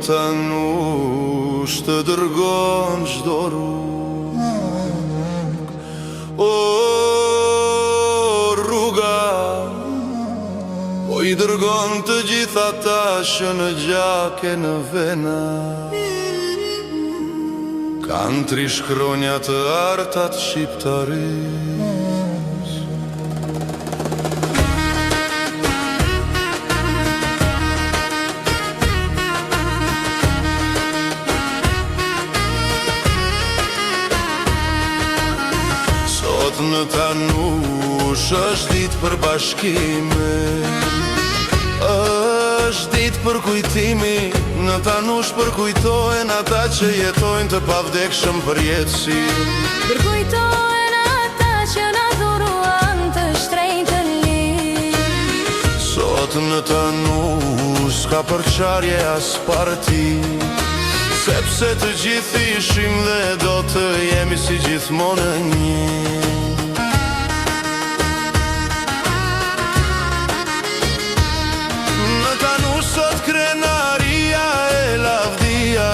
ta nush të dërgon çdo rrugë. O rruga, po i dërgon të gjitha ata që në gjake në vena kanë tri shkronja të artat shqiptaris. Sot në Tanush është ditë për bashkime, është ditë për kujtimi. Në Tanush përkujtohen ata që jetojnë të pavdekshëm për jetësi. Përkujtohen ata që na dhuruan të shtrenjtën lirë. Sot në Tanush s'ka përçarje as parti, sepse të gjithë ishim dhe do të jemi si gjithmonë një. Në Tanush sot krenaria e lavdia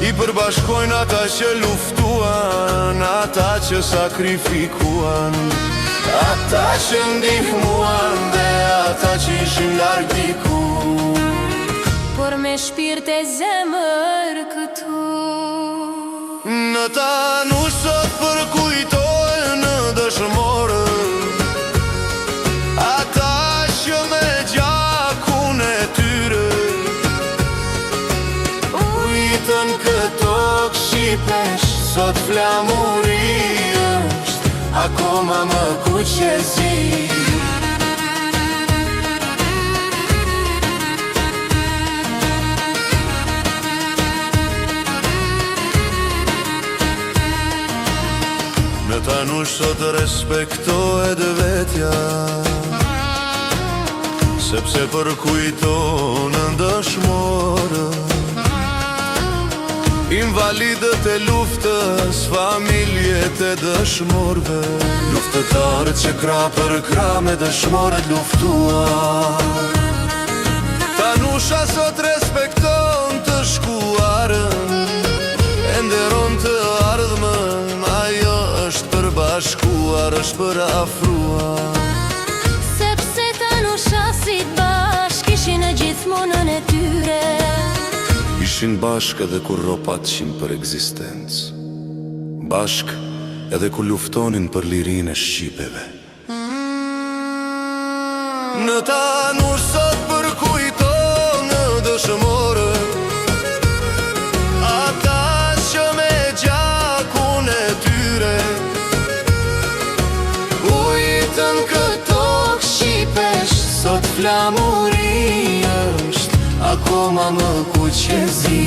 i përbashkojnë ata që luftuan, ata që sakrifikuan, ata që ndihmuan dhe ata që ishin larg diku, por me shpirt e zemër këtu. Në Tanush sot përkujtohen në dëshmorët, ata që me gjakun e tyre ujtën këto këshipesh. Sot flamuri është akoma më kuqezi. Në Tanush sot respektohet vetja, sepse përkujtohen dëshmorët, invalidët e luftës, familjet e dëshmorëve, luftëtarët që krah për krah me dëshmorët luftuan. Tanusha sot respekton të shkuarën, e nderon të ardhmen, ajo është përbashkuar, është përafruar. Sepse Tanushasit bashk ishin në gjithmonën e tyre, Ishin bashk edhe kur ropat qim për ekzistencë, bashk edhe kur luftonin për lirinë e shqipeve. Në Tanush sot përkujton në dëshmorët, ata që me gjakun e tyre ujtën këto këshipesh. Sot flamuri është akoma më kuqezi.